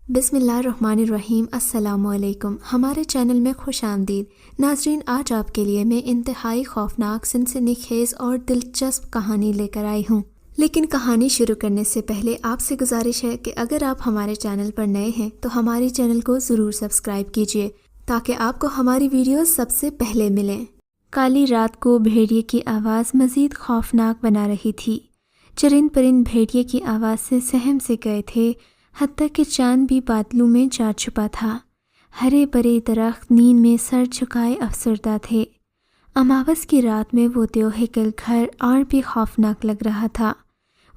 بسم اللہ الرحمن الرحیم۔ السلام علیکم، ہمارے چینل میں خوش آمدید ناظرین۔ آج آپ کے لیے میں انتہائی خوفناک، سنسنی خیز اور دلچسپ کہانی لے کر آئی ہوں، لیکن کہانی شروع کرنے سے پہلے آپ سے گزارش ہے کہ اگر آپ ہمارے چینل پر نئے ہیں تو ہمارے چینل کو ضرور سبسکرائب کیجیے تاکہ آپ کو ہماری ویڈیوز سب سے پہلے ملیں۔ کالی رات کو بھیڑیے کی آواز مزید خوفناک بنا رہی تھی۔ چرند پرند بھیڑیے کی آواز سے سہم سے گئے تھے، حتیٰ کہ چاند بھی بادلوں میں جا چھپا تھا۔ ہرے بھرے درخت نیند میں سر جھکائے افسردہ تھے۔ اماوس کی رات میں وہ دیوہیکل گھر اور بھی خوفناک لگ رہا تھا۔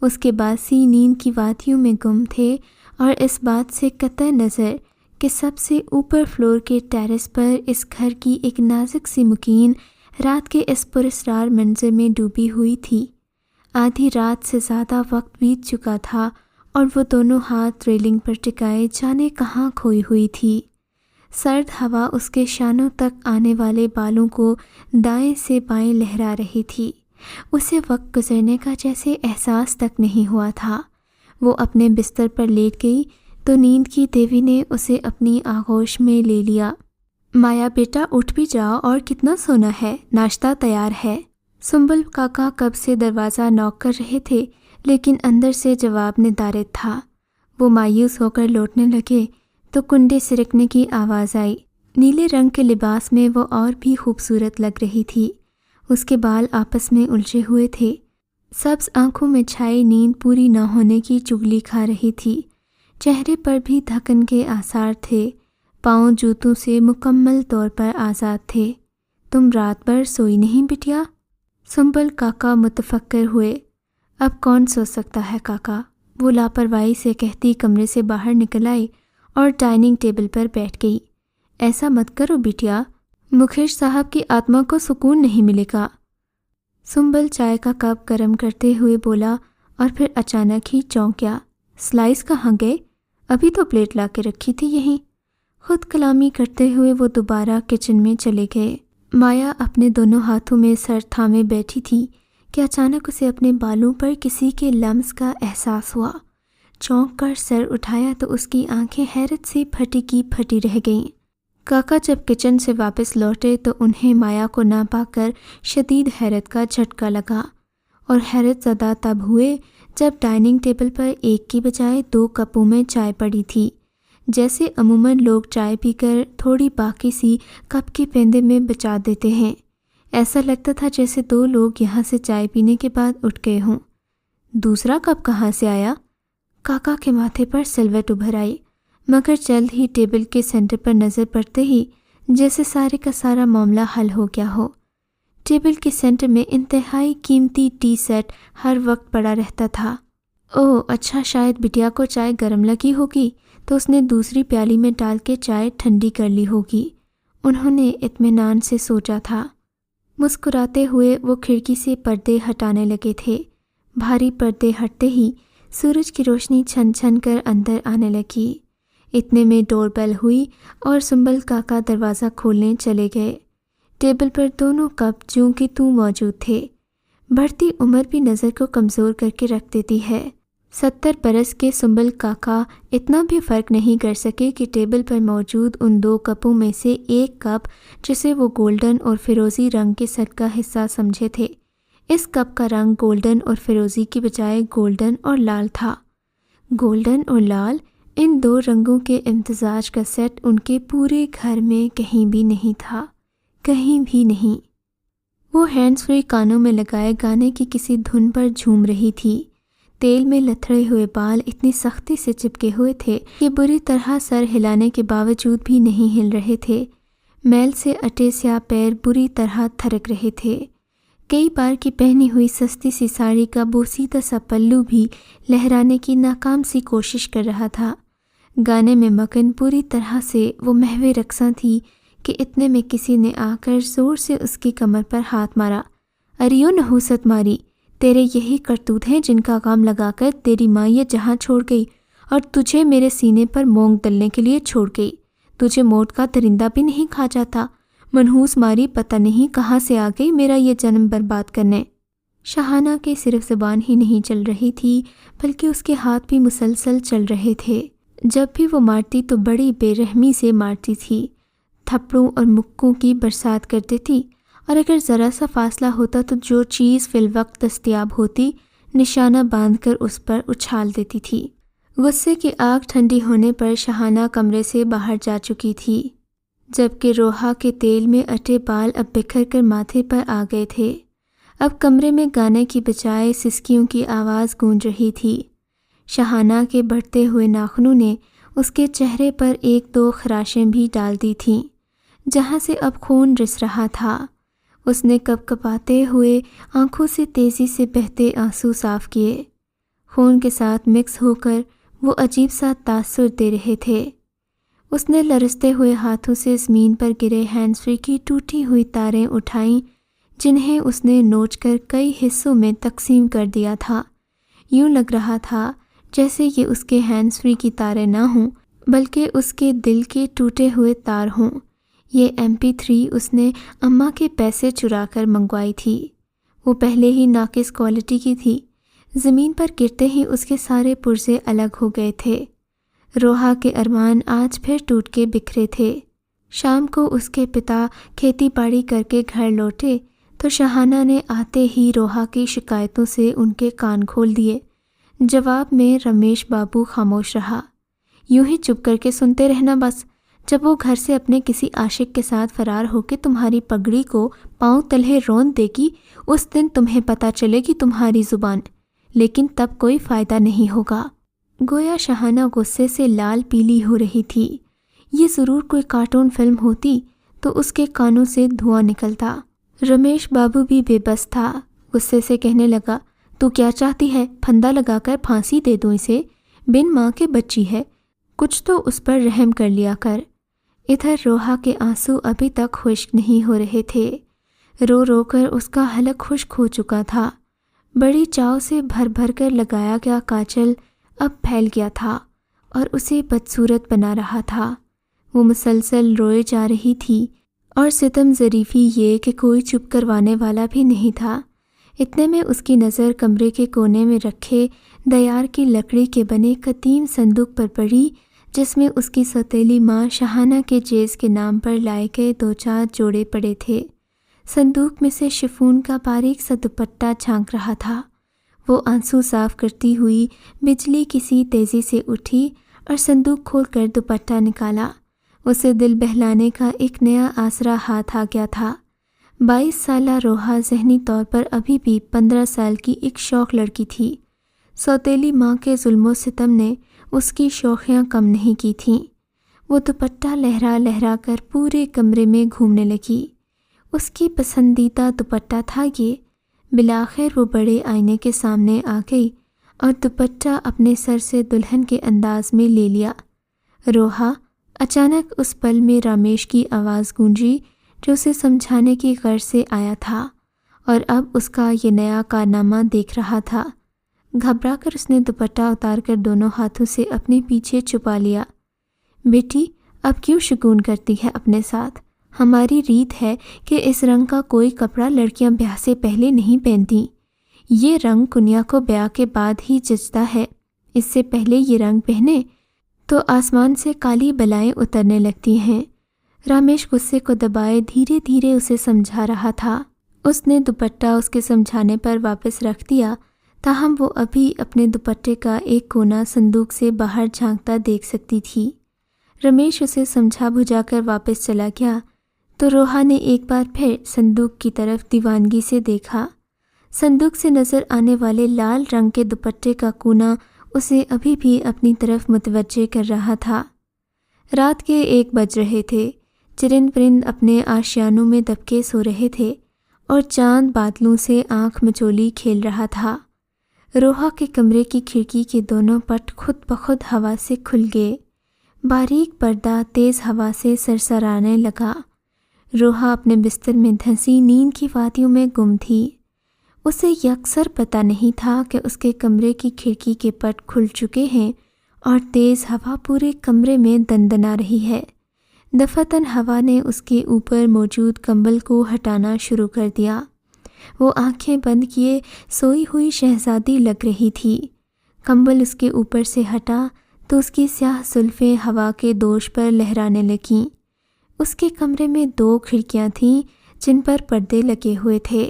اس کے باسی نیند کی وادیوں میں گم تھے اور اس بات سے قطع نظر کہ سب سے اوپر فلور کے ٹیرس پر اس گھر کی ایک نازک سی مکین رات کے اس پراسرار منظر میں ڈوبی ہوئی تھی۔ آدھی رات سے زیادہ وقت بیت چکا تھا اور وہ دونوں ہاتھ ریلنگ پر ٹکائے جانے کہاں کھوئی ہوئی تھی۔ سرد ہوا اس کے شانوں تک آنے والے بالوں کو دائیں سے بائیں لہرا رہی تھی۔ اسے وقت گزرنے کا جیسے احساس تک نہیں ہوا تھا۔ وہ اپنے بستر پر لیٹ گئی تو نیند کی دیوی نے اسے اپنی آغوش میں لے لیا۔ مایا بیٹا اٹھ بھی جاؤ، اور کتنا سونا ہے، ناشتہ تیار ہے۔ سنبل کاکا کب سے دروازہ نوک کر رہے تھے لیکن اندر سے جواب ندارد تھا۔ وہ مایوس ہو کر لوٹنے لگے تو کنڈے سرکنے کی آواز آئی۔ نیلے رنگ کے لباس میں وہ اور بھی خوبصورت لگ رہی تھی۔ اس کے بال آپس میں الجھے ہوئے تھے۔ سبز آنکھوں میں چھائی نیند پوری نہ ہونے کی چغلی کھا رہی تھی۔ چہرے پر بھی تھکن کے آثار تھے۔ پاؤں جوتوں سے مکمل طور پر آزاد تھے۔ تم رات بھر سوئی نہیں بٹیا؟ سنبل کاکا متفکر ہوئے۔ اب کون سو سکتا ہے کاکا، وہ لاپرواہی سے کہتی کمرے سے باہر نکل آئی اور ڈائننگ ٹیبل پر بیٹھ گئی۔ ایسا مت کرو بٹیا، مکھیش صاحب کی آتما کو سکون نہیں ملے گا۔ سنبل چائے کا کپ گرم کرتے ہوئے بولا اور پھر اچانک ہی چونک گیا۔ سلائس کہاں گئے؟ ابھی تو پلیٹ لا کے رکھی تھی یہیں۔ خود کلامی کرتے ہوئے وہ دوبارہ کچن میں چلے گئے۔ مایا اپنے دونوں ہاتھوں میں سر تھامے بیٹھی تھی کہ اچانک اسے اپنے بالوں پر کسی کے لمس کا احساس ہوا۔ چونک کر سر اٹھایا تو اس کی آنکھیں حیرت سے پھٹی کی پھٹی رہ گئیں۔ کاکا جب کچن سے واپس لوٹے تو انہیں مایا کو نہ پا کر شدید حیرت کا جھٹکا لگا، اور حیرت زدہ تب ہوئے جب ڈائننگ ٹیبل پر ایک کی بجائے 2 کپوں میں چائے پڑی تھی۔ جیسے عموماً لوگ چائے پی کر تھوڑی باقی سی کپ کے پیندے میں بچا دیتے ہیں، ایسا لگتا تھا جیسے 2 لوگ یہاں سے چائے پینے کے بعد اٹھ گئے ہوں۔ دوسرا کپ کہاں سے آیا؟ کاکا کے ماتھے پر سلوٹ ابھر آئی، مگر جلد ہی ٹیبل کے سینٹر پر نظر پڑتے ہی جیسے سارے کا سارا معاملہ حل ہو گیا ہو۔ ٹیبل کے سینٹر میں انتہائی قیمتی ٹی سیٹ ہر وقت پڑا رہتا تھا۔ اوہ اچھا، شاید بٹیا کو چائے گرم لگی ہوگی تو اس نے دوسری پیالی میں ڈال کے چائے ٹھنڈی کر لی ہوگی، انہوں نے اطمینان سے سوچا تھا۔ مسکراتے ہوئے وہ کھڑکی سے پردے ہٹانے لگے تھے۔ بھاری پردے ہٹتے ہی سورج کی روشنی چھن چھن کر اندر آنے لگی۔ اتنے میں ڈور بیل ہوئی اور سنبل کاکا دروازہ کھولنے چلے گئے۔ ٹیبل پر دونوں کپ جوں کہ توں موجود تھے۔ بڑھتی عمر بھی نظر کو کمزور کر کے رکھ دیتی ہے۔ 70 برس کے سنبل کاکا اتنا بھی فرق نہیں کر سکے کہ ٹیبل پر موجود ان 2 کپوں میں سے ایک کپ جسے وہ گولڈن اور فیروزی رنگ کے سیٹ کا حصہ سمجھے تھے، اس کپ کا رنگ گولڈن اور فیروزی کی بجائے گولڈن اور لال تھا۔ گولڈن اور لال، ان 2 رنگوں کے امتزاج کا سیٹ ان کے پورے گھر میں کہیں بھی نہیں تھا، کہیں بھی نہیں۔ وہ ہینڈز فری کانوں میں لگائے گانے کی کسی دھن پر جھوم رہی تھی۔ تیل میں لتھڑے ہوئے بال اتنی سختی سے چپکے ہوئے تھے کہ بری طرح سر ہلانے کے باوجود بھی نہیں ہل رہے تھے۔ میل سے اٹے سیاہ پیر بری طرح تھرک رہے تھے۔ کئی بار کی پہنی ہوئی سستی سی ساڑی کا بوسیدہ سا پلو بھی لہرانے کی ناکام سی کوشش کر رہا تھا۔ گانے میں مگن پوری طرح سے وہ محو رقصاں تھی کہ اتنے میں کسی نے آ کر زور سے اس کی کمر پر ہاتھ مارا۔ اریو نحوست ماری، تیرے یہی کرتوت ہیں جن کا غم لگا کر تیری ماں یہ جہاں چھوڑ گئی اور تجھے میرے سینے پر مونگ دلنے کے لیے چھوڑ گئی۔ تجھے موت کا درندہ بھی نہیں کھا جاتا۔ منحوس ماری پتہ نہیں کہاں سے آ گئی میرا یہ جنم برباد کرنے۔ شاہانہ کے صرف زبان ہی نہیں چل رہی تھی بلکہ اس کے ہاتھ بھی مسلسل چل رہے تھے۔ جب بھی وہ مارتی تو بڑی بے رحمی سے مارتی تھی، تھپڑوں اور مکوں کی برسات کرتی تھی، اور اگر ذرا سا فاصلہ ہوتا تو جو چیز فی الوقت دستیاب ہوتی نشانہ باندھ کر اس پر اچھال دیتی تھی۔ غصے کی آگ ٹھنڈی ہونے پر شاہانہ کمرے سے باہر جا چکی تھی، جبکہ روحا کے تیل میں اٹے بال اب بکھر کر ماتھے پر آ گئے تھے۔ اب کمرے میں گانے کی بجائے سسکیوں کی آواز گونج رہی تھی۔ شاہانہ کے بڑھتے ہوئے ناخنوں نے اس کے چہرے پر ایک دو خراشیں بھی ڈال دی تھیں، جہاں سے اب خون رس رہا تھا۔ اس نے کپکپاتے ہوئے آنکھوں سے تیزی سے بہتے آنسو صاف کیے۔ خون کے ساتھ مکس ہو کر وہ عجیب سا تاثر دے رہے تھے۔ اس نے لرزتے ہوئے ہاتھوں سے زمین پر گرے ہینڈ فری کی ٹوٹی ہوئی تاریں اٹھائیں، جنہیں اس نے نوچ کر کئی حصوں میں تقسیم کر دیا تھا۔ یوں لگ رہا تھا جیسے یہ اس کے ہینڈ فری کی تاریں نہ ہوں بلکہ اس کے دل کے ٹوٹے ہوئے تار ہوں۔ یہ MP3 اس نے اماں کے پیسے چرا کر منگوائی تھی۔ وہ پہلے ہی ناقص کوالٹی کی تھی۔ زمین پر گرتے ہی اس کے سارے پرزے الگ ہو گئے تھے۔ روحا کے ارمان آج پھر ٹوٹ کے بکھرے تھے۔ شام کو اس کے پتا کھیتی باڑی کر کے گھر لوٹے تو شاہانہ نے آتے ہی روحا کی شکایتوں سے ان کے کان کھول دیے۔ جواب میں رمیش بابو خاموش رہا۔ یوں ہی چپ کر کے سنتے رہنا بس۔ جب وہ گھر سے اپنے کسی عاشق کے ساتھ فرار ہو کے تمہاری پگڑی کو پاؤں تلے روند دے گی، اس دن تمہیں پتہ چلے گی تمہاری زبان، لیکن تب کوئی فائدہ نہیں ہوگا۔ گویا شاہانہ غصے سے لال پیلی ہو رہی تھی۔ یہ ضرور کوئی کارٹون فلم ہوتی تو اس کے کانوں سے دھواں نکلتا۔ رمیش بابو بھی بے بس تھا، غصے سے کہنے لگا، تو کیا چاہتی ہے؟ پھندا لگا کر پھانسی دے دوں اسے؟ بن ماں کے بچی ہے، کچھ تو اس پر رحم کر لیا کر۔ ادھر روحا کے آنسو ابھی تک خشک نہیں ہو رہے تھے۔ رو رو کر اس کا حلق خشک ہو چکا تھا۔ بڑی چاؤ سے بھر بھر کر لگایا گیا کاجل اب پھیل گیا تھا اور اسے بدصورت بنا رہا تھا۔ وہ مسلسل روئے جا رہی تھی اور ستم ظریفی یہ کہ کوئی چپ کروانے والا بھی نہیں تھا۔ اتنے میں اس کی نظر کمرے کے کونے میں رکھے دیار کی لکڑی کے بنے قدیم صندوق پر پڑی، جس میں اس کی سوتیلی ماں شاہانہ کے جیز کے نام پر لائے گئے 2-4 جوڑے پڑے تھے۔ صندوق میں سے شفون کا باریک سا دوپٹہ جھانک رہا تھا۔ وہ آنسو صاف کرتی ہوئی بجلی کسی تیزی سے اٹھی اور صندوق کھول کر دوپٹہ نکالا۔ اسے دل بہلانے کا ایک نیا آسرا ہاتھ آ گیا تھا۔ 22 سالہ روحا ذہنی طور پر ابھی بھی 15 سال کی ایک شوخ لڑکی تھی۔ سوتیلی ماں کے ظلم و ستم نے اس کی شوخیاں کم نہیں کی تھیں۔ وہ دوپٹہ لہرا لہرا کر پورے کمرے میں گھومنے لگی۔ اس کی پسندیدہ دوپٹہ تھا یہ۔ بالآخر وہ بڑے آئینے کے سامنے آ گئی اور دوپٹہ اپنے سر سے دلہن کے انداز میں لے لیا۔ روحا، اچانک اس پل میں رمیش کی آواز گونجی جو اسے سمجھانے کی غرض سے آیا تھا اور اب اس کا یہ نیا کارنامہ دیکھ رہا تھا۔ گھبرا کر اس نے دوپٹہ اتار کر دونوں ہاتھوں سے اپنے پیچھے چھپا لیا۔ بیٹی، اب کیوں شگون کرتی ہے اپنے ساتھ؟ ہماری ریت ہے کہ اس رنگ کا کوئی کپڑا لڑکیاں بیاہ سے پہلے نہیں پہنتی۔ یہ رنگ کنیا کو بیاہ کے بعد ہی جچتا ہے۔ اس سے پہلے یہ رنگ پہنے تو آسمان سے کالی بلائیں اترنے لگتی ہیں۔ رمیش غصے کو دبائے دھیرے دھیرے اسے سمجھا رہا تھا۔ اس نے دوپٹہ اس کے سمجھانے پر واپس رکھ دیا، تاہم وہ ابھی اپنے دوپٹے کا ایک کونا صندوق سے باہر جھانکتا دیکھ سکتی تھی۔ رمیش اسے سمجھا بجھا کر واپس چلا گیا تو روحا نے ایک بار پھر صندوق کی طرف دیوانگی سے دیکھا۔ صندوق سے نظر آنے والے لال رنگ کے دوپٹے کا کونا اسے ابھی بھی اپنی طرف متوجہ کر رہا تھا۔ رات کے 1 بج رہے تھے۔ چرند پرند اپنے آشیانوں میں دبکے سو رہے تھے اور چاند بادلوں سے آنکھ مچولی کھیل رہا تھا۔ روحا کے کمرے کی کھڑکی کے دونوں پٹ خود بخود ہوا سے کھل گئے۔ باریک پردہ تیز ہوا سے سرسرانے لگا۔ روحا اپنے بستر میں دھنسی نیند کی وادیوں میں گم تھی۔ اسے یکسر پتہ نہیں تھا کہ اس کے کمرے کی کھڑکی کے پٹ کھل چکے ہیں اور تیز ہوا پورے کمرے میں دندنا رہی ہے۔ دفعتاً ہوا نے اس کے اوپر موجود کمبل کو ہٹانا شروع کر دیا۔ وہ آنکھیں بند کیے سوئی ہوئی شہزادی لگ رہی تھی۔ کمبل اس کے اوپر سے ہٹا تو اس کی سیاہ زلفیں ہوا کے دوش پر لہرانے لگیں۔ اس کے کمرے میں 2 کھڑکیاں تھیں جن پر پردے لگے ہوئے تھے،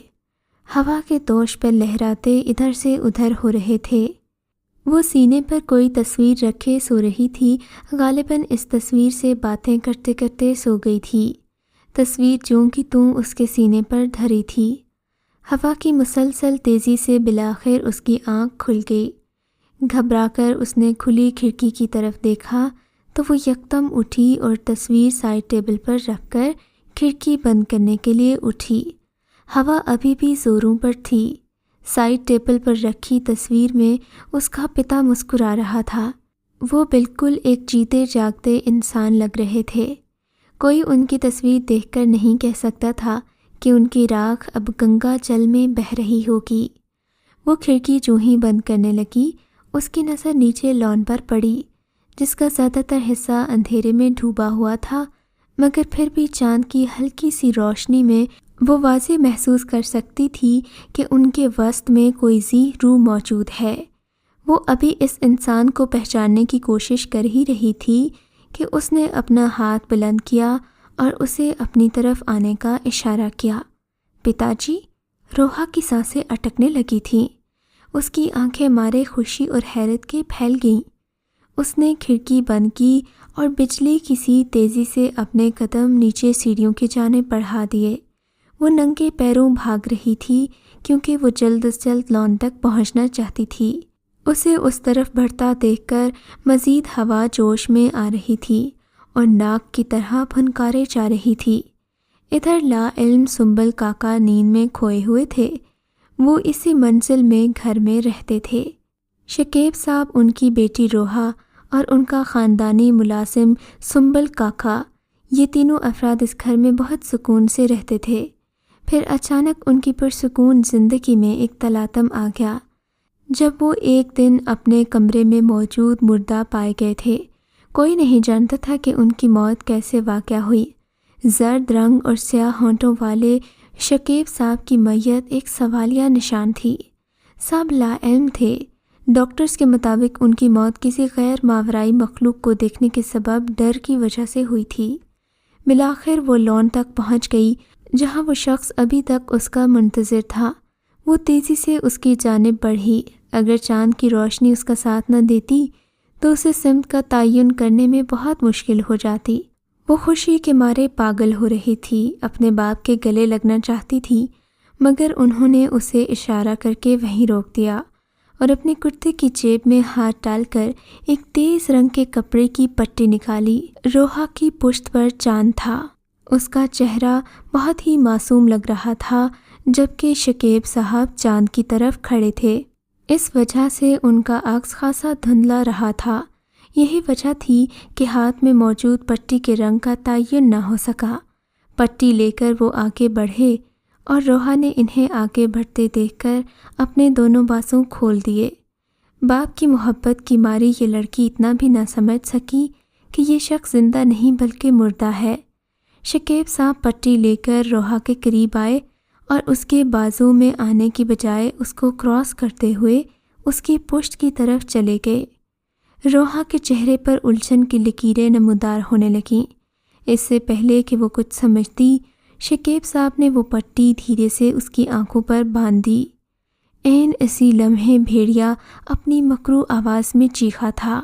ہوا کے دوش پر لہراتے ادھر سے ادھر ہو رہے تھے۔ وہ سینے پر کوئی تصویر رکھے سو رہی تھی، غالباً اس تصویر سے باتیں کرتے کرتے سو گئی تھی۔ تصویر جوں کی توں اس کے سینے پر دھری تھی۔ ہوا کی مسلسل تیزی سے بالآخر اس کی آنکھ کھل گئی۔ گھبرا کر اس نے کھلی کھڑکی کی طرف دیکھا تو وہ یکدم اٹھی اور تصویر سائڈ ٹیبل پر رکھ کر کھڑکی بند کرنے کے لیے اٹھی۔ ہوا ابھی بھی زوروں پر تھی۔ سائڈ ٹیبل پر رکھی تصویر میں اس کا پتا مسکرا رہا تھا۔ وہ بالکل ایک جیتے جاگتے انسان لگ رہے تھے۔ کوئی ان کی تصویر دیکھ کر نہیں کہہ سکتا تھا کہ ان کی راکھ اب گنگا جل میں بہہ رہی ہوگی۔ وہ کھڑکی جو ہی بند کرنے لگی، اس کی نظر نیچے لان پر پڑی، جس کا زیادہ تر حصہ اندھیرے میں ڈوبا ہوا تھا، مگر پھر بھی چاند کی ہلکی سی روشنی میں وہ واضح محسوس کر سکتی تھی کہ ان کے وسط میں کوئی ذی روح موجود ہے۔ وہ ابھی اس انسان کو پہچاننے کی کوشش کر ہی رہی تھی کہ اس نے اپنا ہاتھ بلند کیا اور اسے اپنی طرف آنے کا اشارہ کیا۔ پتا جی؟ روحا کی سانسیں اٹکنے لگی تھیں۔ اس کی آنکھیں مارے خوشی اور حیرت کے پھیل گئیں۔ اس نے کھڑکی بند کی اور بجلی کی سی تیزی سے اپنے قدم نیچے سیڑھیوں کی جانب بڑھا دیے۔ وہ ننگے پیروں بھاگ رہی تھی کیونکہ وہ جلد از جلد لان تک پہنچنا چاہتی تھی۔ اسے اس طرف بڑھتا دیکھ کر مزید ہوا جوش میں آ رہی تھی اور ناک کی طرح پھنکارے جا رہی تھی۔ ادھر لا علم سنبل کاکا نیند میں کھوئے ہوئے تھے۔ وہ اسی منزل میں گھر میں رہتے تھے۔ شکیب صاحب، ان کی بیٹی روحا اور ان کا خاندانی ملازم سنبل کاکا، یہ تینوں افراد اس گھر میں بہت سکون سے رہتے تھے۔ پھر اچانک ان کی پرسکون زندگی میں ایک تلاطم آ گیا جب وہ ایک دن اپنے کمرے میں موجود مردہ پائے گئے تھے۔ کوئی نہیں جانتا تھا کہ ان کی موت کیسے واقع ہوئی۔ زرد رنگ اور سیاہ ہونٹوں والے شکیب صاحب کی میت ایک سوالیہ نشان تھی۔ سب لا علم تھے۔ ڈاکٹرز کے مطابق ان کی موت کسی غیر ماورائی مخلوق کو دیکھنے کے سبب ڈر کی وجہ سے ہوئی تھی۔ بالآخر وہ لان تک پہنچ گئی جہاں وہ شخص ابھی تک اس کا منتظر تھا۔ وہ تیزی سے اس کی جانب بڑھی۔ اگر چاند کی روشنی اس کا ساتھ نہ دیتی تو اسے سمت کا تعین کرنے میں بہت مشکل ہو جاتی۔ وہ خوشی کے مارے پاگل ہو رہی تھی، اپنے باپ کے گلے لگنا چاہتی تھی، مگر انہوں نے اسے اشارہ کر کے وہیں روک دیا اور اپنے کرتے کی جیب میں ہاتھ ڈال کر ایک تیز رنگ کے کپڑے کی پٹی نکالی۔ روحا کی پشت پر چاند تھا۔ اس کا چہرہ بہت ہی معصوم لگ رہا تھا، جبکہ شکیب صاحب چاند کی طرف کھڑے تھے۔ اس وجہ سے ان کا عکس خاصا دھندلا رہا تھا۔ یہی وجہ تھی کہ ہاتھ میں موجود پٹی کے رنگ کا تعین نہ ہو سکا۔ پٹی لے کر وہ آگے بڑھے اور روحا نے انہیں آگے بڑھتے دیکھ کر اپنے دونوں بازو کھول دیے۔ باپ کی محبت کی ماری یہ لڑکی اتنا بھی نہ سمجھ سکی کہ یہ شخص زندہ نہیں بلکہ مردہ ہے۔ شکیب صاحب پٹی لے کر روحا کے قریب آئے اور اس کے بازو میں آنے کی بجائے اس کو کراس کرتے ہوئے اس کی پشت کی طرف چلے گئے۔ روحا کے چہرے پر الجھن کی لکیریں نمودار ہونے لگیں۔ اس سے پہلے کہ وہ کچھ سمجھتی، شکیب صاحب نے وہ پٹی دھیرے سے اس کی آنکھوں پر باندھ دی۔ عین اسی لمحے بھیڑیا اپنی مکروہ آواز میں چیخا تھا۔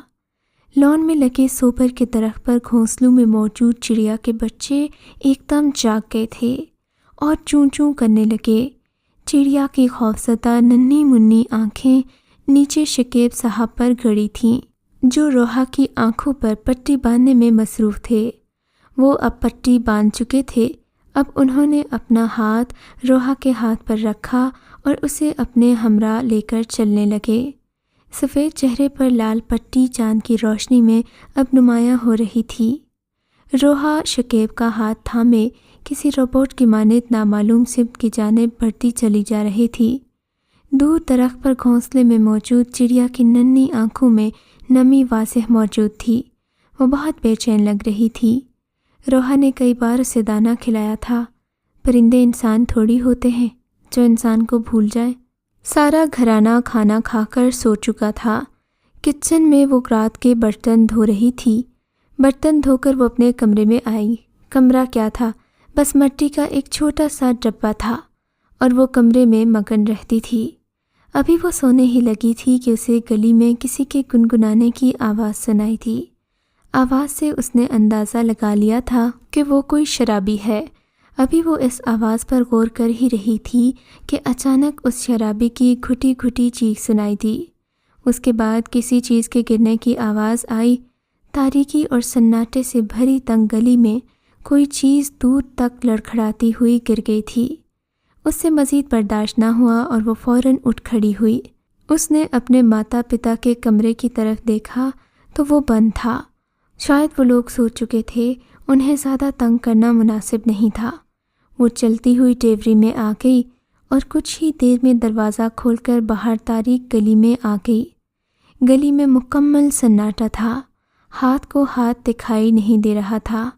لان میں لگے سوپر کے درخت پر گھونسلوں میں موجود چڑیا کے بچے ایک دم جاگ گئے تھے اور چوں چوں کرنے لگے۔ چڑیا کی خوفزدہ ننھی منی آنکھیں نیچے شکیب صاحب پر گڑی تھیں، جو روحا کی آنکھوں پر پٹی باندھنے میں مصروف تھے۔ وہ اب پٹی باندھ چکے تھے۔ اب انہوں نے اپنا ہاتھ روحا کے ہاتھ پر رکھا اور اسے اپنے ہمراہ لے کر چلنے لگے۔ سفید چہرے پر لال پٹی چاند کی روشنی میں اب نمایاں ہو رہی تھی۔ روحا شکیب کا ہاتھ تھامے کسی روبوٹ کی مانند نامعلوم سمت کی جانب بڑھتی چلی جا رہی تھی۔ دور درخت پر گھونسلے میں موجود چڑیا کی ننھی آنکھوں میں نمی واضح موجود تھی۔ وہ بہت بے چین لگ رہی تھی۔ روحا نے کئی بار اسے دانہ کھلایا تھا۔ پرندے انسان تھوڑی ہوتے ہیں جو انسان کو بھول جائے۔ سارا گھرانہ کھانا کھا کر سو چکا تھا۔ کچن میں وہ رات کے برتن دھو رہی تھی۔ برتن دھو کر وہ اپنے کمرے میں آئی۔ کمرہ کیا تھا، بس مٹی کا ایک چھوٹا سا ڈبہ تھا اور وہ کمرے میں مگن رہتی تھی۔ ابھی وہ سونے ہی لگی تھی کہ اسے گلی میں کسی کے گنگنانے کی آواز سنائی تھی۔ آواز سے اس نے اندازہ لگا لیا تھا کہ وہ کوئی شرابی ہے۔ ابھی وہ اس آواز پر غور کر ہی رہی تھی کہ اچانک اس شرابی کی گھٹی گھٹی چیخ سنائی دی۔ اس کے بعد کسی چیز کے گرنے کی آواز آئی۔ تاریکی اور سناٹے سے بھری تنگ گلی میں کوئی چیز دور تک لڑکھڑاتی ہوئی گر گئی تھی۔ اس سے مزید برداشت نہ ہوا اور وہ فوراً اٹھ کھڑی ہوئی۔ اس نے اپنے ماتا پتا کے کمرے کی طرف دیکھا تو وہ بند تھا۔ شاید وہ لوگ سو چکے تھے، انہیں زیادہ تنگ کرنا مناسب نہیں تھا۔ وہ چلتی ہوئی ڈیوری میں آ گئی اور کچھ ہی دیر میں دروازہ کھول کر باہر تاریک گلی میں آ گئی۔ گلی میں مکمل سناٹا تھا، ہاتھ کو ہاتھ دکھائی نہیں دے رہا تھا۔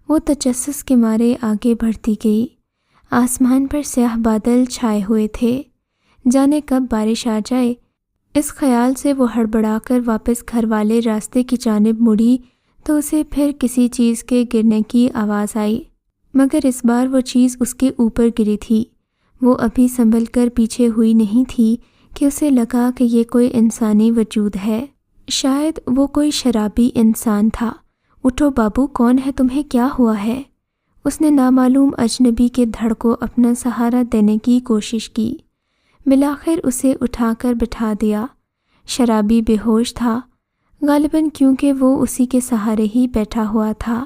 وہ تجسس کے مارے آگے بڑھتی گئی۔ آسمان پر سیاہ بادل چھائے ہوئے تھے، جانے کب بارش آ جائے۔ اس خیال سے وہ ہڑبڑا کر واپس گھر والے راستے کی جانب مڑی تو اسے پھر کسی چیز کے گرنے کی آواز آئی، مگر اس بار وہ چیز اس کے اوپر گری تھی۔ وہ ابھی سنبھل کر پیچھے ہوئی نہیں تھی کہ اسے لگا کہ یہ کوئی انسانی وجود ہے، شاید وہ کوئی شرابی انسان تھا۔ اٹھو بابو، کون ہے تمہیں، کیا ہوا ہے؟ اس نے نامعلوم اجنبی کے دھڑ کو اپنا سہارا دینے کی کوشش کی۔ بالآخر اسے اٹھا کر بٹھا دیا۔ شرابی بے ہوش تھا، غالباً کیونکہ وہ اسی کے سہارے ہی بیٹھا ہوا تھا۔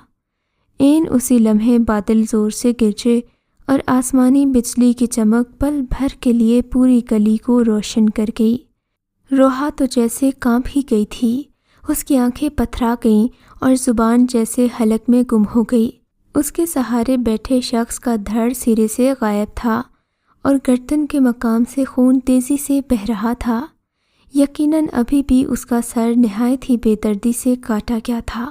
عین اسی لمحے بادل زور سے گرجے اور آسمانی بجلی کی چمک پل بھر کے لیے پوری گلی کو روشن کر گئی۔ روحا تو جیسے کانپ ہی گئی تھی، اس کی آنکھیں پتھرا گئیں اور زبان جیسے حلق میں گم ہو گئی۔ اس کے سہارے بیٹھے شخص کا دھڑ سرے سے غائب تھا اور گردن کے مقام سے خون تیزی سے بہہ رہا تھا۔ یقیناً ابھی بھی اس کا سر نہایت ہی بے دردی سے کاٹا گیا تھا۔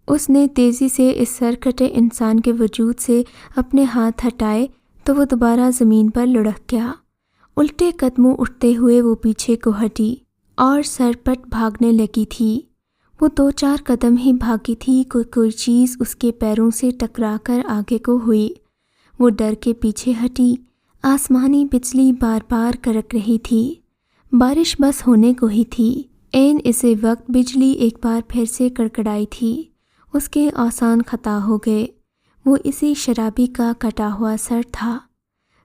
اس نے تیزی سے اس سرکٹے انسان کے وجود سے اپنے ہاتھ ہٹائے تو وہ دوبارہ زمین پر لڑک گیا۔ الٹے قدموں اٹھتے ہوئے وہ پیچھے کو ہٹی اور سرپٹ بھاگنے لگی تھی۔ وہ 2-4 قدم ہی بھاگی تھی کہ کوئی چیز اس کے پیروں سے ٹکرا کر آگے کو ہوئی۔ وہ ڈر کے پیچھے ہٹی۔ آسمانی بجلی بار بار کڑک رہی تھی، بارش بس ہونے کو ہی تھی۔ عین اسی وقت بجلی ایک بار پھر سے کڑکڑائی تھی۔ اس کے آسان خطا ہو گئے۔ وہ اسی شرابی کا کٹا ہوا سر تھا۔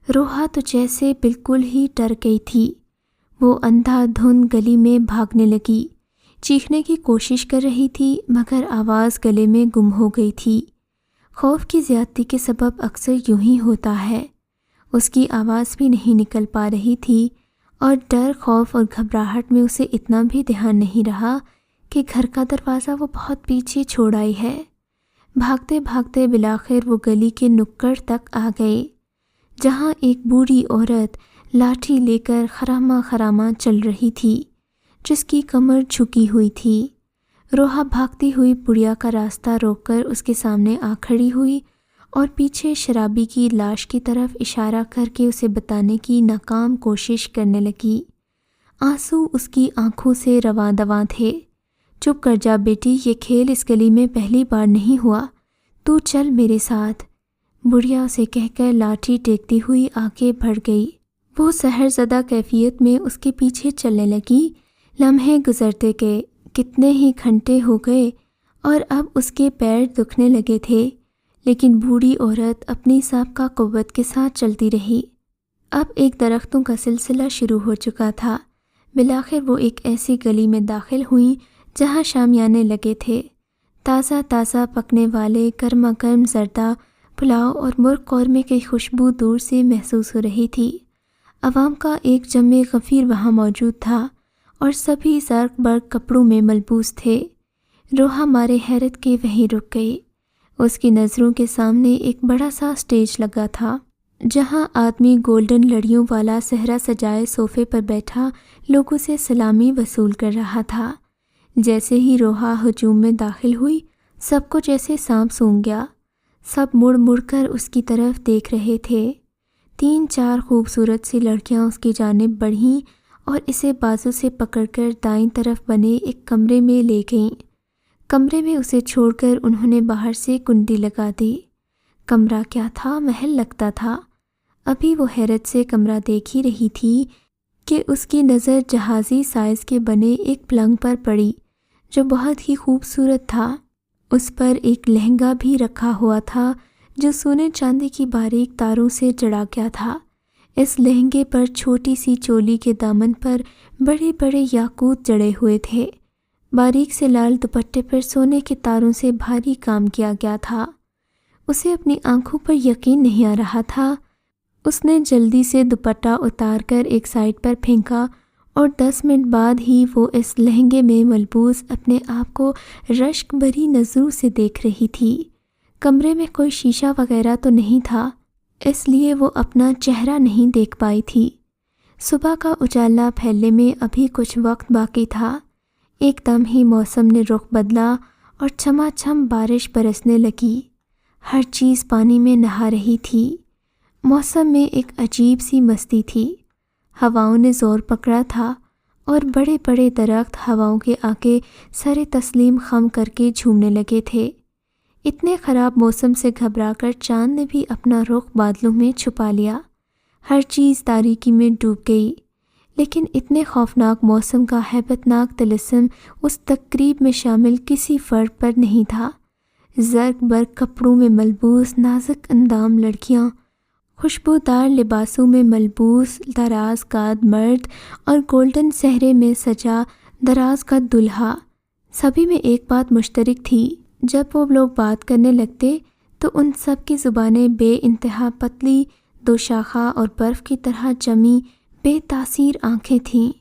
روحا تو جیسے بالکل ہی ڈر گئی تھی۔ وہ اندھا دھند گلی میں بھاگنے لگی، چیخنے کی کوشش کر رہی تھی مگر آواز گلے میں گم ہو گئی تھی۔ خوف کی زیادتی کے سبب اکثر یوں ہی ہوتا ہے۔ اس کی آواز بھی نہیں نکل پا رہی تھی اور ڈر، خوف اور گھبراہٹ میں اسے اتنا بھی دھیان نہیں رہا کہ گھر کا دروازہ وہ بہت پیچھے چھوڑ آئی ہے۔ بھاگتے بھاگتے بالآخر وہ گلی کے نکڑ تک آ گئے، جہاں ایک بوڑھی عورت لاٹھی لے کر خراما خراما چل رہی تھی، جس کی کمر جھکی ہوئی تھی۔ روحا بھاگتی ہوئی بڑھیا کا راستہ روک کر اس کے سامنے آ کھڑی ہوئی اور پیچھے شرابی کی لاش کی طرف اشارہ کر کے اسے بتانے کی ناکام کوشش کرنے لگی۔ آنسو اس کی آنکھوں سے رواں دواں تھے۔ چپ کر جا بیٹی، یہ کھیل اس گلی میں پہلی بار نہیں ہوا، تو چل میرے ساتھ۔ بڑھیا اسے کہہ کر لاٹھی ٹیکتی ہوئی آگے بڑھ گئی۔ وہ سحر زدہ کیفیت میں اس کے پیچھے چلنے لگی۔ لمحے گزرتے گئے، کتنے ہی گھنٹے ہو گئے اور اب اس کے پیر دکھنے لگے تھے، لیکن بوڑھی عورت اپنی سابقہ قوت کے ساتھ چلتی رہی۔ اب ایک درختوں کا سلسلہ شروع ہو چکا تھا۔ بالآخر وہ ایک ایسی گلی میں داخل ہوئیں جہاں شامیانے لگے تھے۔ تازہ تازہ پکنے والے گرما گرم زردہ پلاؤ اور مرغ قورمے کی خوشبو دور سے محسوس ہو رہی تھی۔ عوام کا ایک جمع غفیر وہاں موجود تھا اور سبھی زرق برق کپڑوں میں ملبوس تھے۔ روحا مارے حیرت کے وہیں رک گئی۔ اس کی نظروں کے سامنے ایک بڑا سا اسٹیج لگا تھا، جہاں آدمی گولڈن لڑیوں والا صحرا سجائے صوفے پر بیٹھا لوگوں سے سلامی وصول کر رہا تھا۔ جیسے ہی روحا ہجوم میں داخل ہوئی، سب کو جیسے سانپ سونگھ گیا۔ سب مڑ مڑ کر اس کی طرف دیکھ رہے تھے۔ 3-4 خوبصورت سی لڑکیاں اس کی جانب بڑھیں اور اسے بازو سے پکڑ کر دائیں طرف بنے ایک کمرے میں لے گئیں۔ کمرے میں اسے چھوڑ کر انہوں نے باہر سے کنڈی لگا دی۔ کمرہ کیا تھا، محل لگتا تھا۔ ابھی وہ حیرت سے کمرہ دیکھ ہی رہی تھی کہ اس کی نظر جہازی سائز کے بنے ایک پلنگ پر پڑی جو بہت ہی خوبصورت تھا۔ اس پر ایک لہنگا بھی رکھا ہوا تھا جو سونے چاندی کی باریک تاروں سے جڑا گیا تھا۔ اس لہنگے پر چھوٹی سی چولی کے دامن پر بڑے بڑے یاقوت جڑے ہوئے تھے۔ باریک سے لال دوپٹے پر سونے کے تاروں سے بھاری کام کیا گیا تھا۔ اسے اپنی آنکھوں پر یقین نہیں آ رہا تھا۔ اس نے جلدی سے دوپٹہ اتار کر ایک سائڈ پر پھینکا اور 10 منٹ بعد ہی وہ اس لہنگے میں ملبوس اپنے آپ کو رشک بھری نظروں سے دیکھ رہی تھی۔ کمرے میں کوئی شیشہ وغیرہ تو نہیں تھا، اس لیے وہ اپنا چہرہ نہیں دیکھ پائی تھی۔ صبح کا اجالا پھیلنے میں ابھی کچھ وقت باقی تھا۔ ایک دم ہی موسم نے رخ بدلا اور چھما چھم بارش برسنے لگی۔ ہر چیز پانی میں نہا رہی تھی۔ موسم میں ایک عجیب سی مستی تھی۔ ہواؤں نے زور پکڑا تھا اور بڑے بڑے درخت ہواؤں کے آگے سر تسلیم خم کر کے جھومنے لگے تھے۔ اتنے خراب موسم سے گھبرا کر چاند نے بھی اپنا رخ بادلوں میں چھپا لیا۔ ہر چیز تاریکی میں ڈوب گئی، لیکن اتنے خوفناک موسم کا ہیبت ناک طلسم اس تقریب میں شامل کسی فرد پر نہیں تھا۔ زرق برق کپڑوں میں ملبوس نازک اندام لڑکیاں، خوشبودار لباسوں میں ملبوس دراز قد مرد اور گولڈن صحرے میں سجا دراز قد دلہا، سبھی میں ایک بات مشترک تھی۔ جب وہ لوگ بات کرنے لگتے تو ان سب کی زبانیں بے انتہا پتلی، دو شاخہ اور برف کی طرح جمی بے تاثیر آنکھیں تھیں۔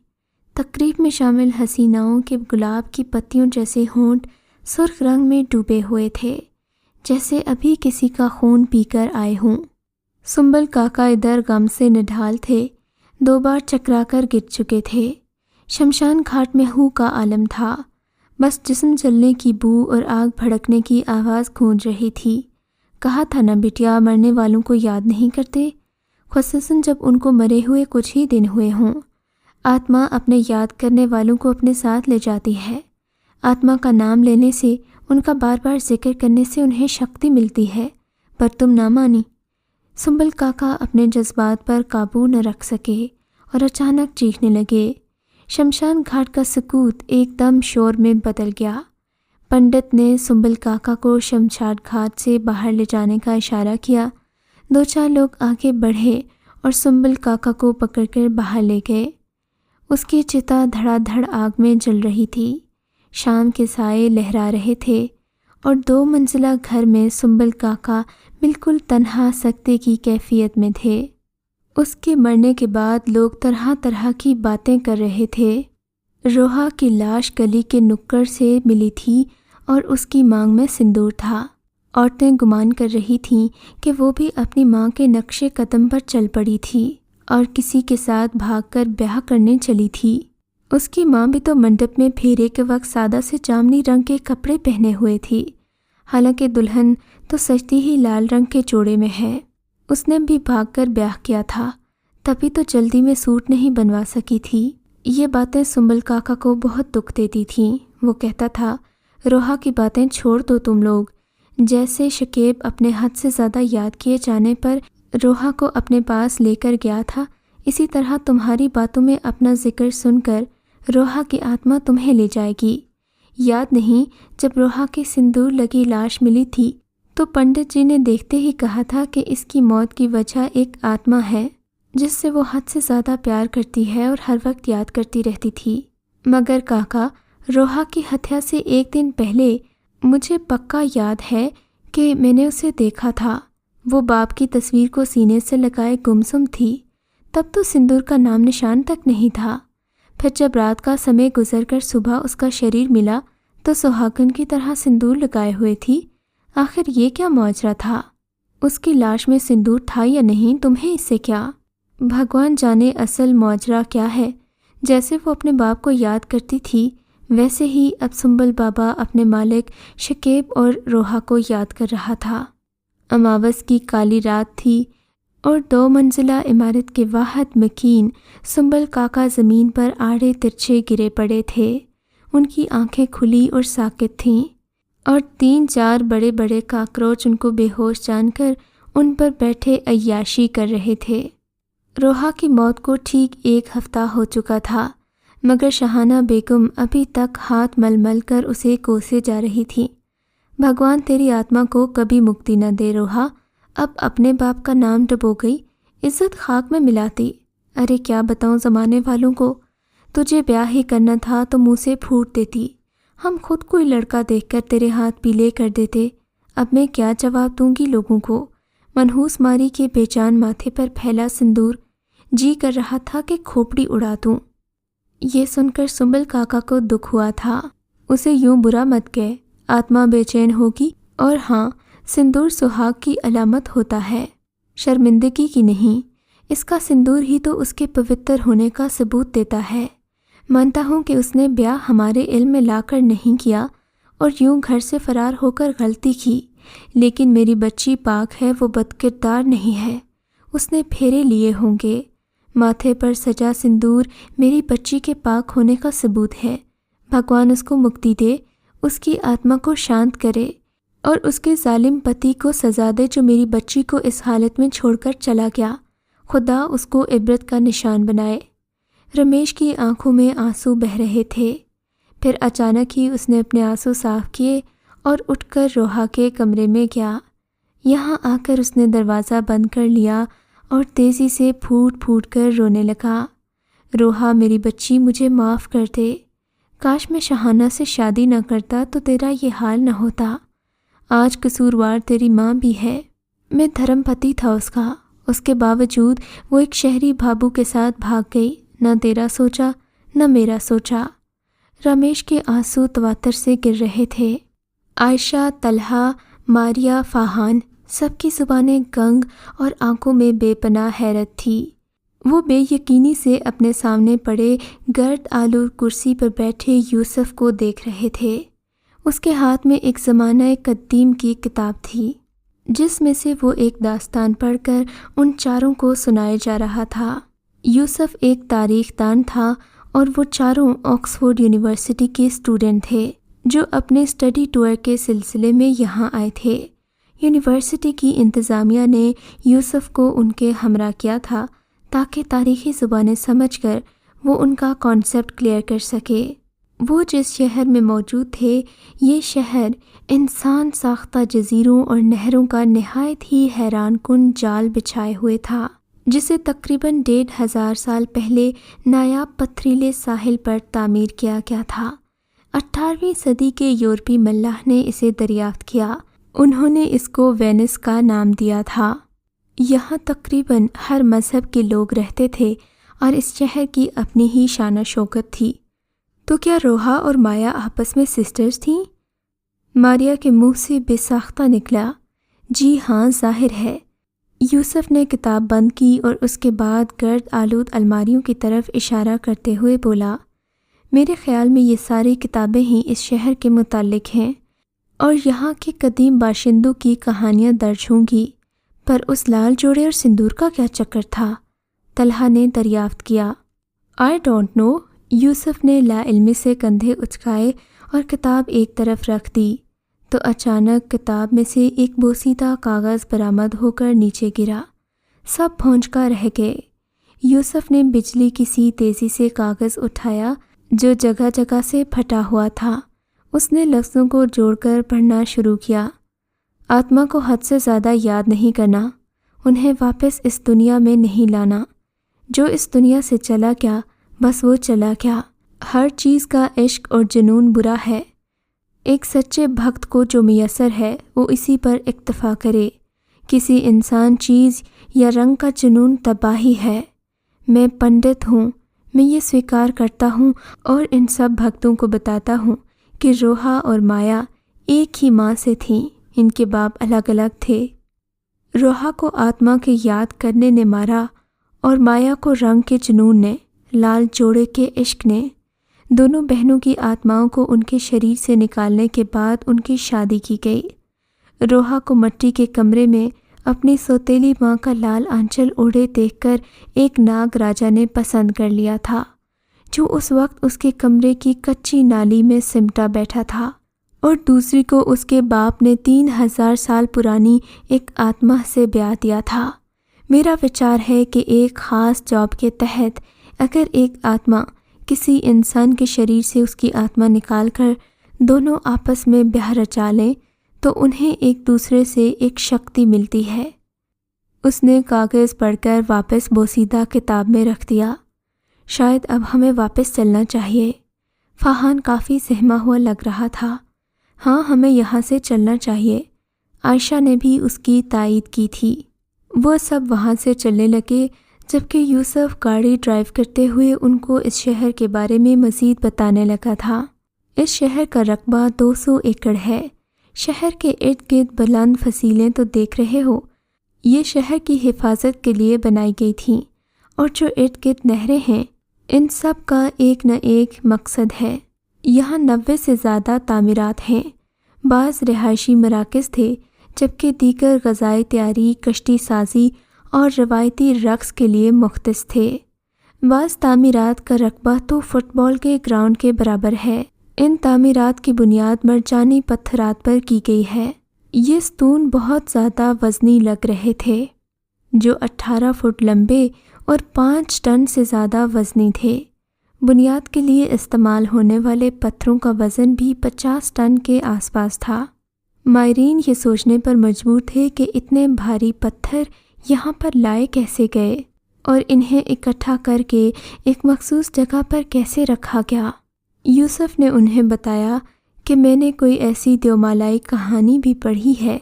تقریب میں شامل حسیناؤں کے گلاب کی پتیوں جیسے ہونٹ سرخ رنگ میں ڈوبے ہوئے تھے، جیسے ابھی کسی کا خون پی کر آئے ہوں۔ سنبل کاکا ادھر غم سے نڈھال تھے، 2 بار چکرا کر گر چکے تھے۔ شمشان گھاٹ میں ہو کا عالم تھا، بس جسم جلنے کی بو اور آگ بھڑکنے کی آواز گونج رہی تھی۔ کہا تھا نا بٹیا، مرنے والوں کو یاد نہیں کرتے، خصوصاً جب ان کو مرے ہوئے کچھ ہی دن ہوئے ہوں۔ آتما اپنے یاد کرنے والوں کو اپنے ساتھ لے جاتی ہے۔ آتما کا نام لینے سے، ان کا بار بار ذکر کرنے سے انہیں شکتی ملتی ہے، پر تم نہ مانی۔ سنبل کاکا اپنے جذبات پر قابو نہ رکھ سکے اور اچانک چیخنے لگے۔ شمشان گھاٹ کا سکوت ایک دم شور میں بدل گیا۔ پنڈت نے سنبل کاکا کو شمشان گھاٹ سے باہر لے جانے کا اشارہ کیا۔ 2-4 لوگ آگے بڑھے اور سنبل کاکا کو پکڑ کر باہر لے گئے۔ اس کی چتا دھڑا دھڑ آگ میں جل رہی تھی، شام کے سائے لہرا رہے تھے اور 2 منزلہ گھر میں سنبل کاکا بالکل تنہا سکتے کی کیفیت میں تھے۔ اس کے مرنے کے بعد لوگ طرح طرح کی باتیں کر رہے تھے۔ روحا کی لاش گلی کے نکڑ سے ملی تھی اور اس کی مانگ میں سندور تھا۔ عورتیں گمان کر رہی تھیں کہ وہ بھی اپنی ماں کے نقش قدم پر چل پڑی تھی اور کسی کے ساتھ بھاگ کر بیاہ کرنے چلی تھی۔ اس کی ماں بھی تو منڈپ میں پھیرے کے وقت سادہ سے جامنی رنگ کے کپڑے پہنے ہوئے تھی، حالانکہ دلہن تو سجتی ہی لال رنگ کے جوڑے میں ہے۔ اس نے بھی بھاگ کر بیاہ کیا تھا، تبھی تو جلدی میں سوٹ نہیں بنوا سکی تھی۔ یہ باتیں سنبل کاکا کو بہت دکھ دیتی تھیں۔ وہ کہتا تھا، روحا کی باتیں چھوڑ دو تم لوگ۔ جیسے شکیب اپنے حد سے زیادہ یاد کیے جانے پر روحا کو اپنے پاس لے کر گیا تھا، اسی طرح تمہاری باتوں میں اپنا ذکر سن کر روحا کی آتما تمہیں لے جائے گی۔ یاد نہیں، جب روحا کی سندور لگی لاش ملی تھی تو پنڈت جی نے دیکھتے ہی کہا تھا کہ اس کی موت کی وجہ ایک آتما ہے جس سے وہ حد سے زیادہ پیار کرتی ہے اور ہر وقت یاد کرتی رہتی تھی۔ مگر کاکا، روحا کی ہتیا سے 1 دن پہلے مجھے پکا یاد ہے کہ میں نے اسے دیکھا تھا۔ وہ باپ کی تصویر کو سینے سے لگائے گمسم تھی، تب تو سندور کا نام نشان تک نہیں تھا۔ پھر جب رات کا سمے گزر کر صبح اس کا شریر ملا تو سہاگن کی طرح سندور لگائے ہوئے تھی۔ آخر یہ کیا ماجرا تھا؟ اس کی لاش میں سندور تھا یا نہیں، تمہیں اس سے کیا؟ بھگوان جانے اصل ماجرا کیا ہے۔ جیسے وہ اپنے باپ کو یاد کرتی تھی، ویسے ہی اب سنبل بابا اپنے مالک شکیب اور روحا کو یاد کر رہا تھا۔ اماوس کی کالی رات تھی، اور 2 منزلہ عمارت کے واحد مکین سنبل کاکا زمین پر آڑے ترچھے گرے پڑے تھے۔ ان کی آنکھیں کھلی اور ساکت تھیں، اور 3-4 بڑے بڑے کاکروچ ان کو بے ہوش جان کر ان پر بیٹھے عیاشی کر رہے تھے۔ روحا کی موت کو ٹھیک 1 ہفتہ ہو چکا تھا، مگر شاہانہ بیگم ابھی تک ہاتھ مل مل کر اسے کوسے جا رہی تھی۔ بھگوان تیری آتما کو کبھی مکتی نہ دے روحا، اب اپنے باپ کا نام ڈبو گئی، عزت خاک میں ملاتی۔ ارے کیا بتاؤں زمانے والوں کو، تجھے بیاہ ہی کرنا تھا تو منہ سے پھوٹ دیتی، ہم خود کوئی لڑکا دیکھ کر تیرے ہاتھ پیلے کر دیتے۔ اب میں کیا جواب دوں گی لوگوں کو؟ منحوس ماری کے بے جان ماتھے پر پھیلا سندور، جی کر رہا تھا کہ کھوپڑی اڑا دوں۔ یہ سن کر سنبل کاکا کو دکھ ہوا تھا۔ اسے یوں برا مت کہہ، آتما بے چین ہوگی، اور ہاں، سندور سہاگ کی علامت ہوتا ہے، شرمندگی کی نہیں۔ اس کا سندور ہی تو اس کے پوتر ہونے کا ثبوت دیتا ہے۔ مانتا ہوں کہ اس نے بیاہ ہمارے علم میں لا کر نہیں کیا اور یوں گھر سے فرار ہو کر غلطی کی، لیکن میری بچی پاک ہے، وہ بدکردار نہیں ہے۔ اس نے پھیرے لیے ہوں گے۔ ماتھے پر سجا سندور میری بچی کے پاک ہونے کا ثبوت ہے۔ بھگوان اس کو مکتی دے، اس کی آتما کو شانت کرے، اور اس کے ظالم پتی کو سزا دے جو میری بچی کو اس حالت میں چھوڑ کر چلا گیا۔ خدا اس کو عبرت کا نشان بنائے۔ رمیش کی آنکھوں میں آنسو بہہ رہے تھے۔ پھر اچانک ہی اس نے اپنے آنسو صاف کیے اور اٹھ کر روحا کے کمرے میں گیا۔ یہاں آ کر اس نے دروازہ بند کر لیا اور تیزی سے پھوٹ پھوٹ کر رونے لگا۔ روحا میری بچی، مجھے معاف کر دے۔ کاش میں شاہانہ سے شادی نہ کرتا تو تیرا یہ حال نہ ہوتا۔ آج قصوروار تیری ماں بھی ہے۔ میں دھرم پتی تھا اس کے باوجود وہ ایک شہری بھابو کے ساتھ بھاگ گئی، نہ تیرا سوچا نہ میرا سوچا۔ رمیش کے آنسو تواتر سے گر رہے تھے۔ عائشہ، طلحہ، ماریہ، فاہان، سب کی زبانیں گنگ اور آنکھوں میں بے پناہ حیرت تھی۔ وہ بے یقینی سے اپنے سامنے پڑے گرد آلود کرسی پر بیٹھے یوسف کو دیکھ رہے تھے۔ اس کے ہاتھ میں ایک زمانہ قدیم کی کتاب تھی، جس میں سے وہ ایک داستان پڑھ کر ان چاروں کو سنائے جا رہا تھا۔ یوسف ایک تاریخ دان تھا اور وہ چاروں آکسفورڈ یونیورسٹی کے اسٹوڈنٹ تھے جو اپنے اسٹڈی ٹور کے سلسلے میں یہاں آئے تھے۔ یونیورسٹی کی انتظامیہ نے یوسف کو ان کے ہمراہ کیا تھا تاکہ تاریخی زبانیں سمجھ کر وہ ان کا کانسیپٹ کلیئر کر سکے۔ وہ جس شہر میں موجود تھے، یہ شہر انسان ساختہ جزیروں اور نہروں کا نہایت ہی حیران کن جال بچھائے ہوئے تھا، جسے تقریباً 1500 سال پہلے نایاب پتھریلے ساحل پر تعمیر کیا گیا تھا۔ 18ویں صدی کے یورپی ملاح نے اسے دریافت کیا۔ انہوں نے اس کو وینس کا نام دیا تھا۔ یہاں تقریباً ہر مذہب کے لوگ رہتے تھے اور اس شہر کی اپنی ہی شان و شوکت تھی۔ تو کیا روحا اور مایا آپس میں سسٹرز تھیں؟ ماریا کے منہ سے بے ساختہ نکلا، جی ہاں، ظاہر ہے۔ یوسف نے کتاب بند کی اور اس کے بعد گرد آلود الماریوں کی طرف اشارہ کرتے ہوئے بولا، میرے خیال میں یہ ساری کتابیں ہی اس شہر کے متعلق ہیں اور یہاں کے قدیم باشندوں کی کہانیاں درج ہوں گی، پر اس لال جوڑے اور سندور کا کیا چکر تھا؟ طلحہ نے دریافت کیا۔ I don't know. یوسف نے لا علمی سے کندھے اچکائے اور کتاب ایک طرف رکھ دی تو اچانک کتاب میں سے ایک بوسیدہ کاغذ برآمد ہو کر نیچے گرا۔ سب بھونچکا رہ گئے۔ یوسف نے بجلی کی سی تیزی سے کاغذ اٹھایا جو جگہ جگہ سے پھٹا ہوا تھا۔ اس نے لفظوں کو جوڑ کر پڑھنا شروع کیا۔ آتما کو حد سے زیادہ یاد نہیں کرنا، انہیں واپس اس دنیا میں نہیں لانا۔ جو اس دنیا سے چلا گیا، بس وہ چلا گیا۔ ہر چیز کا عشق اور جنون برا ہے۔ ایک سچے بھکت کو جو میسر ہے وہ اسی پر اکتفا کرے۔ کسی انسان، چیز یا رنگ کا جنون تباہی ہے۔ میں پنڈت ہوں، میں یہ سویکار کرتا ہوں اور ان سب بھکتوں کو بتاتا ہوں کہ روحا اور مایا ایک ہی ماں سے تھیں، ان کے باپ الگ الگ تھے۔ روحا کو آتما کے یاد کرنے نے مارا اور مایا کو رنگ کے جنون نے، لال جوڑے کے عشق نے۔ دونوں بہنوں کی آتماؤں کو ان کے شریر سے نکالنے کے بعد ان کی شادی کی گئی۔ روحا کو مٹی کے کمرے میں اپنی سوتیلی ماں کا لال آنچل اوڑھے دیکھ کر ایک ناگ راجا نے پسند کر لیا تھا، جو اس وقت اس کے کمرے کی کچی نالی میں سمٹا بیٹھا تھا، اور دوسری کو اس کے باپ نے 3000 سال پرانی ایک آتما سے بیاہ دیا تھا۔ میرا وچار ہے کہ ایک خاص جاب کے تحت اگر ایک آتما کسی انسان کے شریر سے اس کی آتما نکال کر دونوں آپس میں بیاہ رچا لیں تو انہیں ایک دوسرے سے ایک شکتی ملتی ہے۔ اس نے کاغذ پڑھ کر واپس بوسیدہ کتاب میں رکھ دیا۔ شاید اب ہمیں واپس چلنا چاہیے۔ فاہان کافی سہما ہوا لگ رہا تھا۔ ہاں، ہمیں یہاں سے چلنا چاہیے۔ عائشہ نے بھی اس کی تائید کی تھی۔ وہ سب وہاں سے چلنے لگے جبکہ یوسف گاڑی ڈرائیو کرتے ہوئے ان کو اس شہر کے بارے میں مزید بتانے لگا تھا۔ اس شہر کا رقبہ 200 ایکڑ ہے۔ شہر کے ارد گرد بلند فصیلیں تو دیکھ رہے ہو، یہ شہر کی حفاظت کے لیے بنائی گئی تھیں، اور جو ارد گرد نہریں ہیں ان سب کا ایک نہ ایک مقصد ہے۔ یہاں 90 سے زیادہ تعمیرات ہیں۔ بعض رہائشی مراکز تھے جبکہ دیگر غذائی تیاری، کشتی سازی اور روایتی رقص کے لیے مختص تھے۔ بعض تعمیرات کا رقبہ تو فٹ بال کے گراؤنڈ کے برابر ہے۔ ان تعمیرات کی بنیاد مرجانی پتھرات پر کی گئی ہے۔ یہ ستون بہت زیادہ وزنی لگ رہے تھے، جو 18 فٹ لمبے اور 5 ٹن سے زیادہ وزنی تھے۔ بنیاد کے لیے استعمال ہونے والے پتھروں کا وزن بھی 50 ٹن کے آس پاس تھا۔ ماہرین یہ سوچنے پر مجبور تھے کہ اتنے بھاری پتھر یہاں پر لائے کیسے گئے اور انہیں اکٹھا کر کے ایک مخصوص جگہ پر کیسے رکھا گیا۔ یوسف نے انہیں بتایا کہ میں نے کوئی ایسی دیومالائی کہانی بھی پڑھی ہے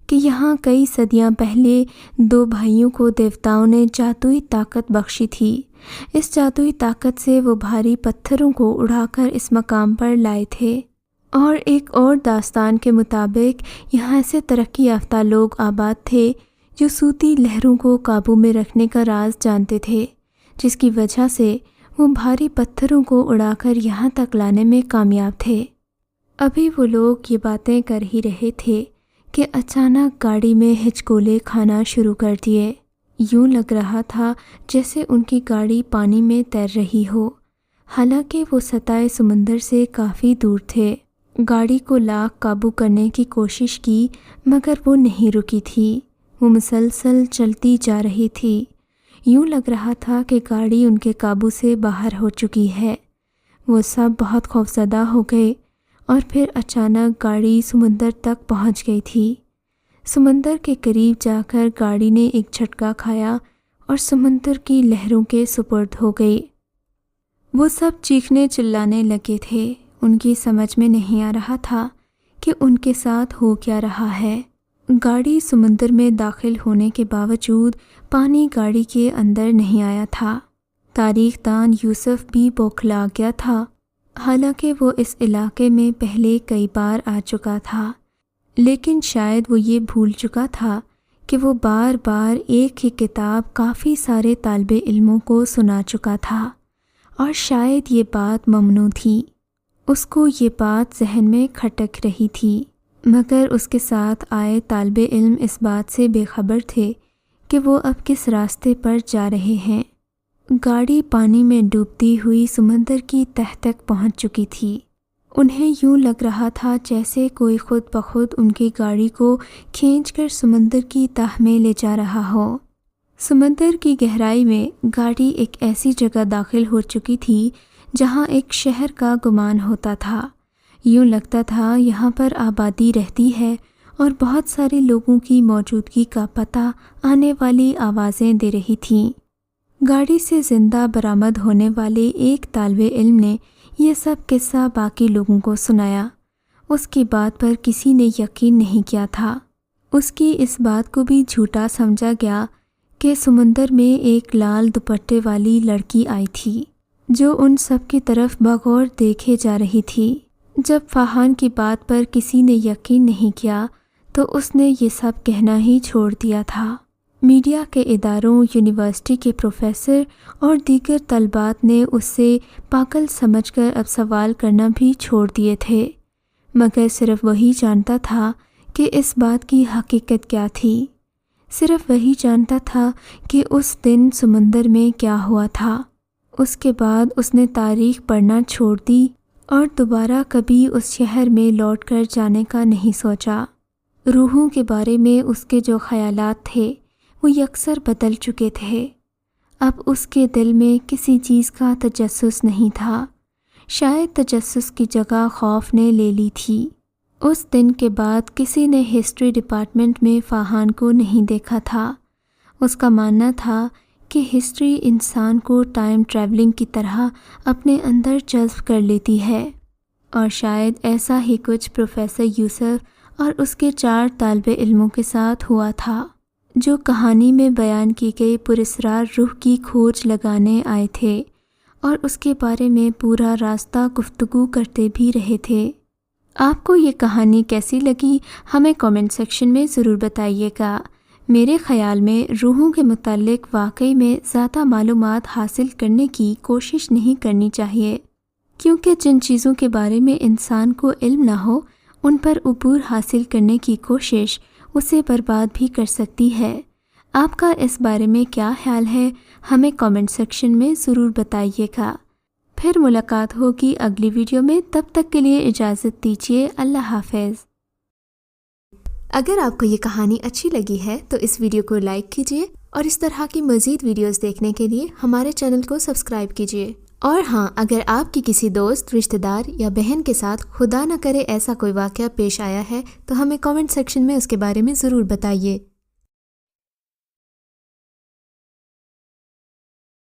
کہ یہاں کئی صدیاں پہلے 2 بھائیوں کو دیوتاؤں نے جادوئی طاقت بخشی تھی۔ اس جادوئی طاقت سے وہ بھاری پتھروں کو اڑا کر اس مقام پر لائے تھے، اور ایک اور داستان کے مطابق یہاں ایسے ترقی یافتہ لوگ آباد تھے جو صوتی لہروں کو قابو میں رکھنے کا راز جانتے تھے، جس کی وجہ سے وہ بھاری پتھروں کو اڑا کر یہاں تک لانے میں کامیاب تھے۔ ابھی وہ لوگ یہ باتیں کر ہی رہے تھے کہ اچانک گاڑی میں ہچکولے کھانا شروع کر دیے۔ یوں لگ رہا تھا جیسے ان کی گاڑی پانی میں تیر رہی ہو، حالانکہ وہ سطح سمندر سے کافی دور تھے۔ گاڑی کو لاکھ قابو کرنے کی کوشش کی مگر وہ نہیں رکی تھی، وہ مسلسل چلتی جا رہی تھی۔ یوں لگ رہا تھا کہ گاڑی ان کے قابو سے باہر ہو چکی ہے۔ وہ سب بہت خوفزدہ ہو گئے، اور پھر اچانک گاڑی سمندر تک پہنچ گئی تھی۔ سمندر کے قریب جا کر گاڑی نے ایک جھٹکا کھایا اور سمندر کی لہروں کے سپرد ہو گئی۔ وہ سب چیخنے چلانے لگے تھے۔ ان کی سمجھ میں نہیں آ رہا تھا کہ ان کے ساتھ ہو کیا رہا ہے۔ گاڑی سمندر میں داخل ہونے کے باوجود پانی گاڑی کے اندر نہیں آیا تھا۔ تاریخ دان یوسف بھی بوکھلا گیا تھا، حالانکہ وہ اس علاقے میں پہلے کئی بار آ چکا تھا، لیکن شاید وہ یہ بھول چکا تھا کہ وہ بار بار ایک ہی کتاب کافی سارے طالب علموں کو سنا چکا تھا، اور شاید یہ بات ممنوع تھی۔ اس کو یہ بات ذہن میں کھٹک رہی تھی، مگر اس کے ساتھ آئے طالب علم اس بات سے بے خبر تھے کہ وہ اب کس راستے پر جا رہے ہیں۔ گاڑی پانی میں ڈوبتی ہوئی سمندر کی تہہ تک پہنچ چکی تھی۔ انہیں یوں لگ رہا تھا جیسے کوئی خود بخود ان کی گاڑی کو کھینچ کر سمندر کی تہہ میں لے جا رہا ہو۔ سمندر کی گہرائی میں گاڑی ایک ایسی جگہ داخل ہو چکی تھی جہاں ایک شہر کا گمان ہوتا تھا۔ یوں لگتا تھا یہاں پر آبادی رہتی ہے اور بہت سارے لوگوں کی موجودگی کا پتہ آنے والی آوازیں دے رہی تھیں۔ گاڑی سے زندہ برآمد ہونے والے ایک طالب علم نے یہ سب قصہ باقی لوگوں کو سنایا۔ اس کی بات پر کسی نے یقین نہیں کیا تھا۔ اس کی اس بات کو بھی جھوٹا سمجھا گیا کہ سمندر میں ایک لال دوپٹے والی لڑکی آئی تھی جو ان سب کی طرف بغور دیکھے جا رہی تھی۔ جب فاہان کی بات پر کسی نے یقین نہیں کیا تو اس نے یہ سب کہنا ہی چھوڑ دیا تھا۔ میڈیا کے اداروں، یونیورسٹی کے پروفیسر اور دیگر طلبات نے اس سے پاگل سمجھ کر اب سوال کرنا بھی چھوڑ دیے تھے، مگر صرف وہی جانتا تھا کہ اس بات کی حقیقت کیا تھی۔ صرف وہی جانتا تھا کہ اس دن سمندر میں کیا ہوا تھا۔ اس کے بعد اس نے تاریخ پڑھنا چھوڑ دی اور دوبارہ کبھی اس شہر میں لوٹ کر جانے کا نہیں سوچا۔ روحوں کے بارے میں اس کے جو خیالات تھے وہ یکسر بدل چکے تھے۔ اب اس کے دل میں کسی چیز کا تجسس نہیں تھا، شاید تجسس کی جگہ خوف نے لے لی تھی۔ اس دن کے بعد کسی نے ہسٹری ڈپارٹمنٹ میں فاہان کو نہیں دیکھا تھا۔ اس کا ماننا تھا کہ ہسٹری انسان کو ٹائم ٹریولنگ کی طرح اپنے اندر جذب کر لیتی ہے، اور شاید ایسا ہی کچھ پروفیسر یوسف اور اس کے 4 طالب علموں کے ساتھ ہوا تھا، جو کہانی میں بیان کی گئی پراسرار روح کی کھوج لگانے آئے تھے اور اس کے بارے میں پورا راستہ گفتگو کرتے بھی رہے تھے۔ آپ کو یہ کہانی کیسی لگی ہمیں کامنٹ سیکشن میں ضرور بتائیے گا۔ میرے خیال میں روحوں کے متعلق واقعی میں زیادہ معلومات حاصل کرنے کی کوشش نہیں کرنی چاہیے، کیونکہ جن چیزوں کے بارے میں انسان کو علم نہ ہو ان پر عبور حاصل کرنے کی کوشش اسے برباد بھی کر سکتی ہے۔ آپ کا اس بارے میں کیا خیال ہے ہمیں کامنٹ سیکشن میں ضرور بتائیے گا۔ پھر ملاقات ہوگی اگلی ویڈیو میں، تب تک کے لیے اجازت دیجیے، اللہ حافظ۔ اگر آپ کو یہ کہانی اچھی لگی ہے تو اس ویڈیو کو لائک کیجیے اور اس طرح کی مزید ویڈیوز دیکھنے کے لیے ہمارے چینل کو سبسکرائب کیجیے۔ اور ہاں، اگر آپ کی کسی دوست، رشتہ دار یا بہن کے ساتھ خدا نہ کرے ایسا کوئی واقعہ پیش آیا ہے تو ہمیں کامنٹ سیکشن میں اس کے بارے میں ضرور بتائیے۔